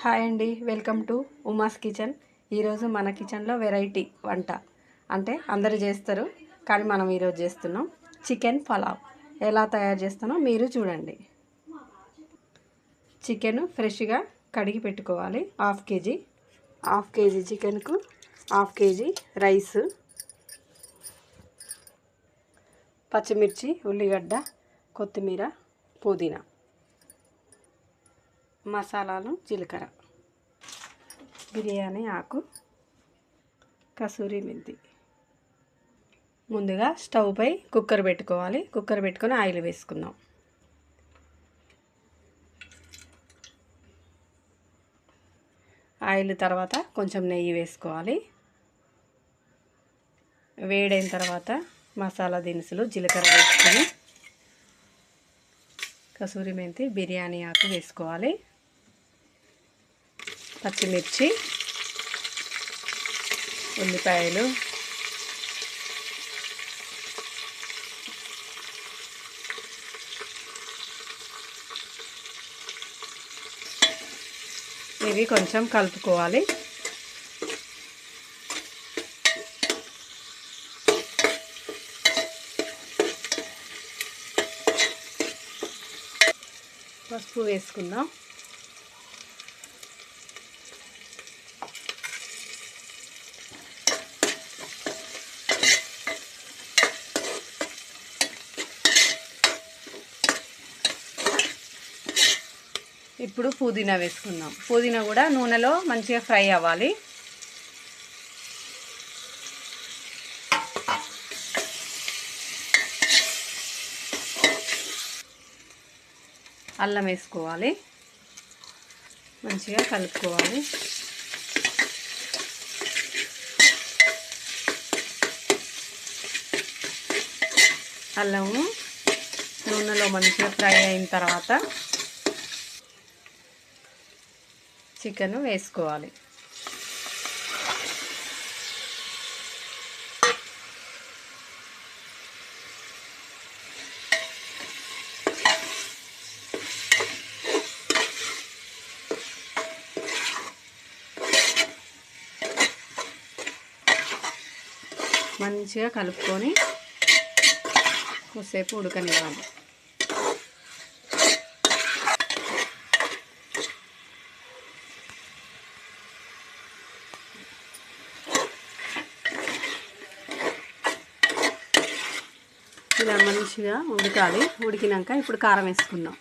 Hi అండి, welcome to Uma's kitchen. ఈరోజు మన కిచెన్లో వెరైటీ వంట అంటే అందరూ చేస్తారు, కానీ మనం ఈరోజు చేస్తున్నాం చికెన్ పలావ్. ఎలా తయారు చేస్తానో మీరు చూడండి. చికెన్ ఫ్రెష్గా కడిగి పెట్టుకోవాలి. హాఫ్ కేజీ చికెన్కు హాఫ్ కేజీ రైస్, పచ్చిమిర్చి, ఉల్లిగడ్డ, కొత్తిమీర, పుదీనా, మసాలాలు, జీలకర్ర, బిర్యానీ ఆకు, కసూరి మెంతి. ముందుగా స్టవ్ పై కుక్కర్ పెట్టుకోవాలి. కుక్కర్ పెట్టుకొని ఆయిల్ వేసుకుందాం. ఆయిల్ తర్వాత కొంచెం నెయ్యి వేసుకోవాలి. వేడైన తర్వాత మసాలా దినుసులు, జీలకర్ర వేసుకొని కసూరి మెంతి, బిర్యానీ ఆకు వేసుకోవాలి. పచ్చిమిర్చి, ఉల్లిపాయలు, ఇవి కొంచెం కలుపుకోవాలి. పసుపు వేసుకుందాం. ఇప్పుడు పుదీనా వేసుకుందాం. పుదీనా కూడా నూనెలో మంచిగా ఫ్రై అవ్వాలి. అల్లం వేసుకోవాలి. మంచిగా కలుపుకోవాలి. అల్లము నూనెలో మంచిగా ఫ్రై అయిన తర్వాత చికెన్ వేసుకోవాలి. మంచిగా కలుపుకొని కొద్దిసేపు ఉడకనివ్వాలి. ఇలా మంచిగా ఉడకాలి. ఉడికినాక ఇప్పుడు కారం వేసుకుందాం.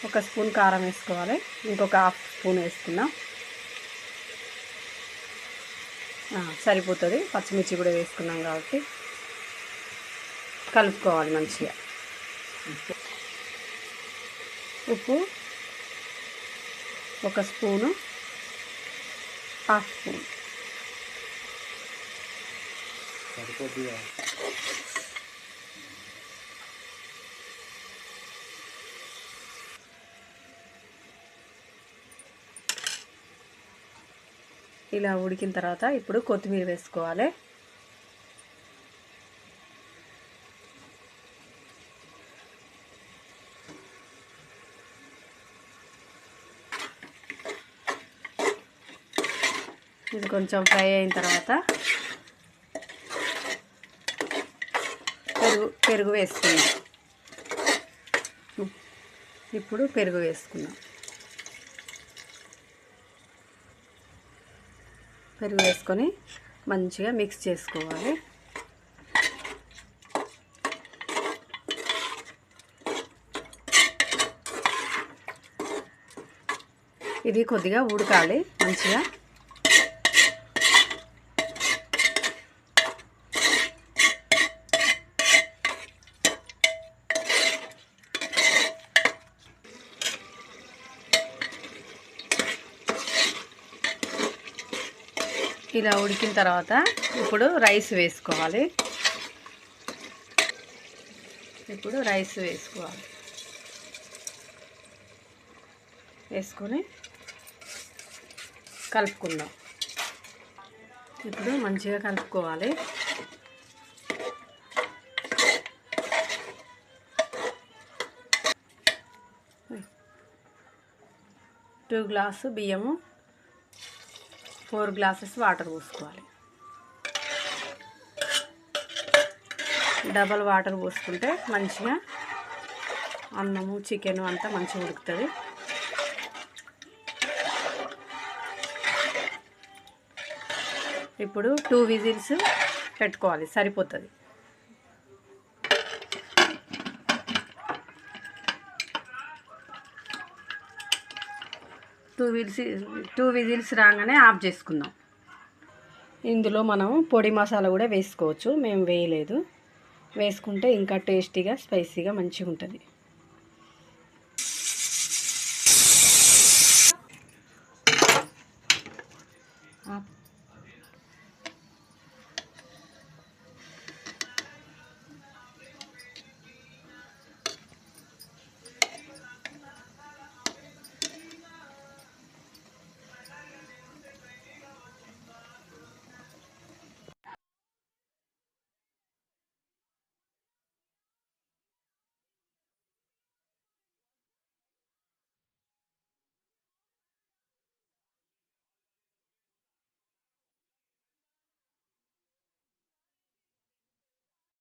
ఒక స్పూన్ కారం వేసుకోవాలి. ఇంకొక హాఫ్ స్పూన్ వేసుకుందాం. సరిపోతుంది. పచ్చిమిర్చి కూడా వేసుకున్నాం కాబట్టి కలుపుకోవాలి మంచిగా. ఉప్పు ఒక స్పూను, హాఫ్ స్పూన్. ఇలా ఉడికిన తర్వాత ఇప్పుడు కొత్తిమీర వేసుకోవాలి. ఇది కొంచెం ఫ్రై అయిన తర్వాత పెరుగు వేసుకుందాం. ఇప్పుడు పెరుగు వేసుకుందాం. పెరుగు వేసుకొని మంచిగా మిక్స్ చేసుకోవాలి. ఇది కొద్దిగా ఉడకాలి మంచిగా. ఇలా ఉడికిన తర్వాత ఇప్పుడు రైస్ వేసుకోవాలి. వేసుకొని కలుపుకుందాం. ఇప్పుడు మంచిగా కలుపుకోవాలి. 2 గ్లాసు బియ్యము, 4 గ్లాసెస్ వాటర్ పోసుకోవాలి. డబల్ వాటర్ పోసుకుంటే మంచిగా అన్నము చికెను అంతా మంచిగా ఉడుకుతుంది. ఇప్పుడు 2 విజిల్స్ పెట్టుకోవాలి, సరిపోతుంది. టూ విజిల్స్ రాగానే ఆఫ్ చేసుకుందాం. ఇందులో మనం పొడి మసాలా కూడా వేసుకోవచ్చు, మేము వేయలేదు. వేసుకుంటే ఇంకా టేస్టీగా స్పైసీగా మంచిగా ఉంటుంది.